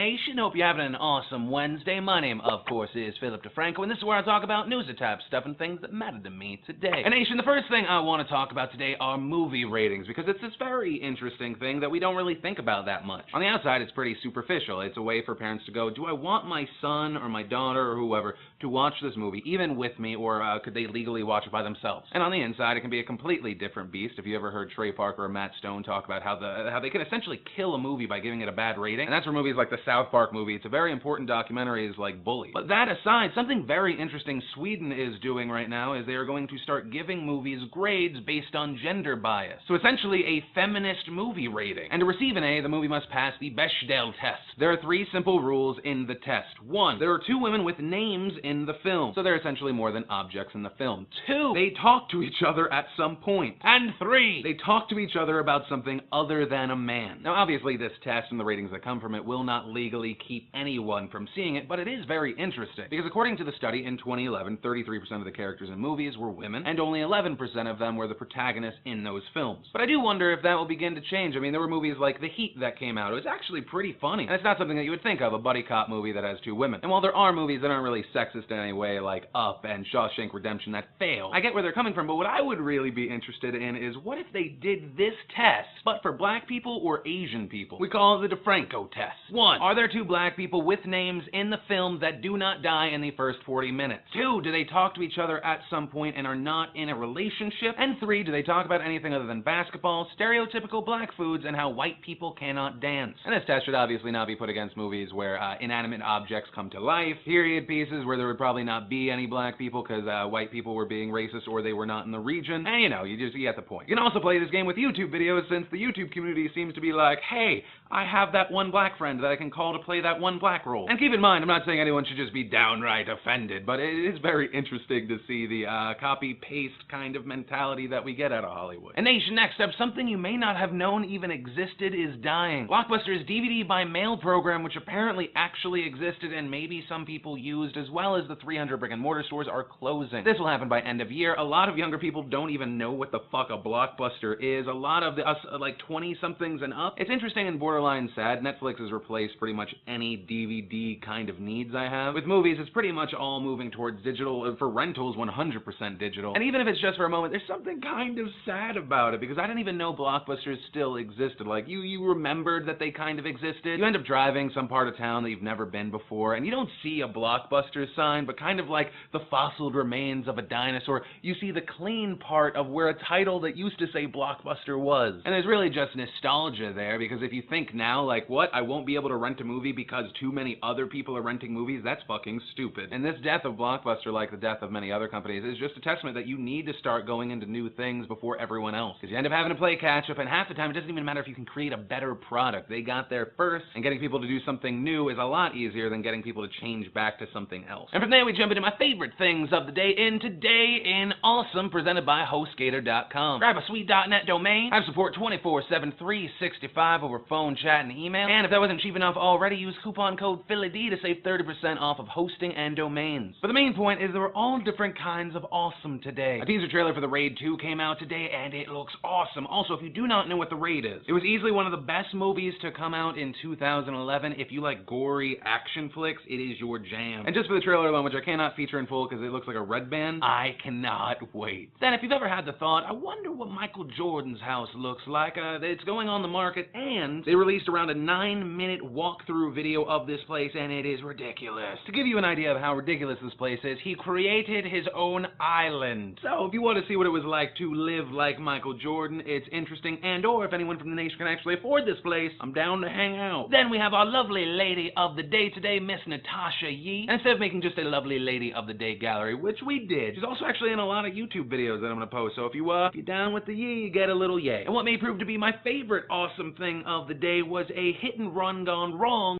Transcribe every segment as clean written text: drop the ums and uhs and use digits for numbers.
Nation. Hope you're having an awesome Wednesday. My name, of course, is Philip DeFranco, and this is where I talk about news and type stuff and things that matter to me today. And Nation, the first thing I want to talk about today are movie ratings, because it's this very interesting thing that we don't really think about that much. On the outside, it's pretty superficial. It's a way for parents to go, do I want my son or my daughter or whoever to watch this movie, even with me, or could they legally watch it by themselves? And on the inside, it can be a completely different beast. If you ever heard Trey Parker or Matt Stone talk about how they can essentially kill a movie by giving it a bad rating, and that's for movies like the South Park movie. It's a very important documentary, is like Bully. But that aside, something very interesting Sweden is doing right now is they are going to start giving movies grades based on gender bias. So essentially a feminist movie rating. And to receive an A, the movie must pass the Bechdel test. There are 3 simple rules in the test. 1, there are 2 women with names in the film, so they're essentially more than objects in the film. 2, they talk to each other at some point. And 3, they talk to each other about something other than a man. Now obviously this test and the ratings that come from it will not legally keep anyone from seeing it, but it is very interesting, because according to the study in 2011, 33% of the characters in movies were women, and only 11% of them were the protagonists in those films. But I do wonder if that will begin to change. I mean, there were movies like The Heat that came out. It was actually pretty funny, and it's not something that you would think of, a buddy cop movie that has 2 women. And while there are movies that aren't really sexist in any way, like Up and Shawshank Redemption, that fail, I get where they're coming from, but what I would really be interested in is what if they did this test, but for black people or Asian people? We call it the DeFranco test. 1, are there 2 black people with names in the film that do not die in the first 40 minutes? 2, do they talk to each other at some point and are not in a relationship? And 3, do they talk about anything other than basketball, stereotypical black foods, and how white people cannot dance? And this test should obviously not be put against movies where inanimate objects come to life, period pieces where there would probably not be any black people because white people were being racist or they were not in the region. And you get the point. You can also play this game with YouTube videos, since the YouTube community seems to be like, hey, I have that one black friend that I can call to play that one black role. And keep in mind, I'm not saying anyone should just be downright offended, but it is very interesting to see the copy-paste kind of mentality that we get out of Hollywood. And Nation, next up, something you may not have known even existed is dying. Blockbuster's DVD by mail program, which apparently actually existed and maybe some people used, as well as the 300 brick-and-mortar stores, are closing. This will happen by end of year. A lot of younger people don't even know what the fuck a Blockbuster is. A lot of us, like 20-somethings and up. It's interesting and borderline sad. Netflix has replaced pretty much any DVD kind of needs I have. With movies, it's pretty much all moving towards digital. For rentals, 100% digital. And even if it's just for a moment, there's something kind of sad about it, because I didn't even know Blockbusters still existed. Like, you remembered that they kind of existed. You end up driving some part of town that you've never been before, and you don't see a Blockbuster sign, but kind of like the fossiled remains of a dinosaur, you see the clean part of where a title that used to say Blockbuster was. And there's really just nostalgia there, because if you think now, like, what, I won't be able to rent a movie because too many other people are renting movies? That's fucking stupid. And this death of Blockbuster, like the death of many other companies, is just a testament that you need to start going into new things before everyone else, because you end up having to play catch up, and half the time it doesn't even matter if you can create a better product. They got there first, and getting people to do something new is a lot easier than getting people to change back to something else. And from there we jump into my favorite things of the day in Today in Awesome, presented by HostGator.com. Grab a sweet .net domain, have support 24/7, 365 over phone, chat, and email, and if that wasn't cheap enough already, use coupon code PhillyD to save 30% off of hosting and domains. But the main point is there are all different kinds of awesome today. A teaser trailer for The Raid 2 came out today, and it looks awesome. Also, if you do not know what The Raid is, it was easily one of the best movies to come out in 2011. If you like gory action flicks, it is your jam. And just for the trailer alone, which I cannot feature in full because it looks like a red band, I cannot wait. Then, if you've ever had the thought, I wonder what Michael Jordan's house looks like, it's going on the market, and they released around a 9-minute walkthrough video of this place, and it is ridiculous. To give you an idea of how ridiculous this place is, he created his own island. So, if you want to see what it was like to live like Michael Jordan, it's interesting, and or if anyone from the nation can actually afford this place, I'm down to hang out. Then we have our lovely lady of the day today, Miss Natasha Yee. And instead of making just a lovely lady of the day gallery, which we did, she's also actually in a lot of YouTube videos that I'm gonna post, so if you're down with the yee, you get a little yay. And what may prove to be my favorite awesome thing of the day was a hit and run gone wrong,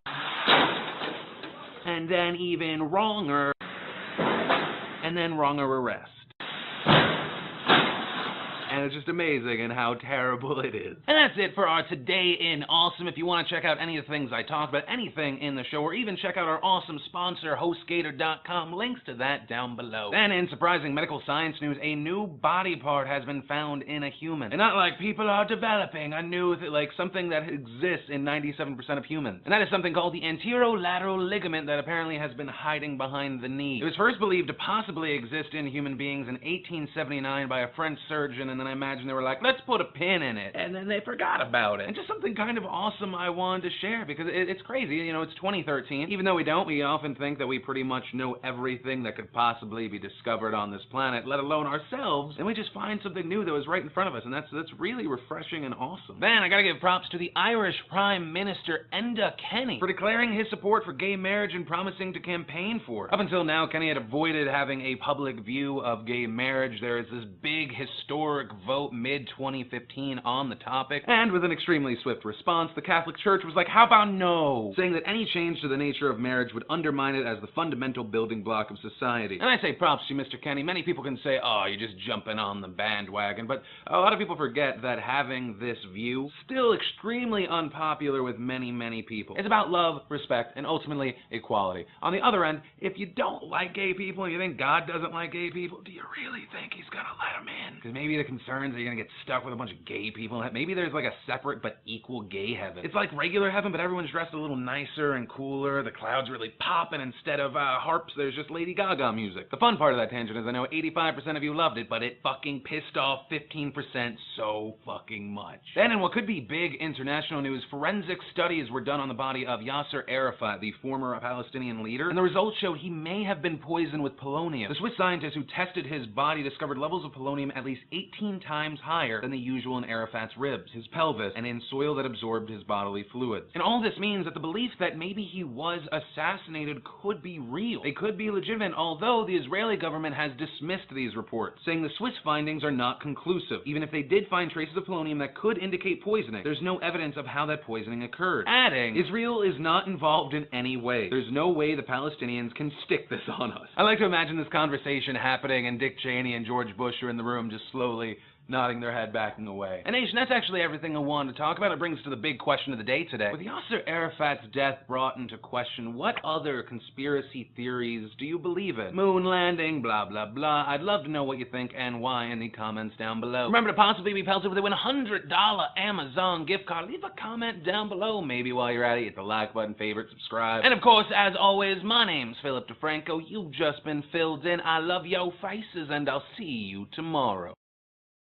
and then even wronger, and then wronger arrest. and it's just amazing and how terrible it is. And that's it for our Today in Awesome. If you want to check out any of the things I talked about, anything in the show, or even check out our awesome sponsor, HostGator.com, links to that down below. Then, in surprising medical science news, a new body part has been found in a human. And not like people are developing a new, like something that exists in 97% of humans. And that is something called the anterolateral ligament that apparently has been hiding behind the knee. It was first believed to possibly exist in human beings in 1879 by a French surgeon, and then I imagine they were like, let's put a pin in it. And then they forgot about it. And just something kind of awesome I wanted to share, because it's crazy. You know, it's 2013. Even though we don't, we often think that we pretty much know everything that could possibly be discovered on this planet, let alone ourselves, and we just find something new that was right in front of us, and that's really refreshing and awesome. Then I gotta give props to the Irish Prime Minister Enda Kenny for declaring his support for gay marriage and promising to campaign for it. Up until now, Kenny had avoided having a public view of gay marriage. There is this big historic vote mid-2015 on the topic, and with an extremely swift response, the Catholic Church was like, how about no? Saying that any change to the nature of marriage would undermine it as the fundamental building block of society. And I say props to Mr. Kenny. Many people can say, oh, you're just jumping on the bandwagon, but a lot of people forget that having this view still extremely unpopular with many, many people. It's about love, respect, and ultimately equality. On the other end, if you don't like gay people and you think God doesn't like gay people, do you really think he's gonna let them in? Because maybe the concerns are you're gonna get stuck with a bunch of gay people. Maybe there's like a separate but equal gay heaven. It's like regular heaven, but everyone's dressed a little nicer and cooler. The clouds really popping. Instead of harps, there's just Lady Gaga music. The fun part of that tangent is I know 85% of you loved it, but it fucking pissed off 15% so fucking much. Then in what could be big international news, forensic studies were done on the body of Yasser Arafat, the former Palestinian leader, and the results showed he may have been poisoned with polonium. The Swiss scientists who tested his body discovered levels of polonium at least 18 times higher than the usual in Arafat's ribs, his pelvis, and in soil that absorbed his bodily fluids. And all this means that the belief that maybe he was assassinated could be real. They could be legitimate, although the Israeli government has dismissed these reports, saying the Swiss findings are not conclusive. Even if they did find traces of polonium that could indicate poisoning, there's no evidence of how that poisoning occurred. Adding, Israel is not involved in any way. There's no way the Palestinians can stick this on us. I like to imagine this conversation happening and Dick Cheney and George Bush are in the room just slowly nodding their head, backing away. And nation, that's actually everything I wanted to talk about. It brings us to the big question of the day today. With Yasser Arafat's death brought into question, what other conspiracy theories do you believe in? Moon landing, blah, blah, blah. I'd love to know what you think and why in the comments down below. Remember to possibly be pelted with a $100 Amazon gift card. Leave a comment down below. Maybe while you're at it, hit the like button, favorite, subscribe. And of course, as always, my name's Philip DeFranco. You've just been filled in. I love yo faces, and I'll see you tomorrow.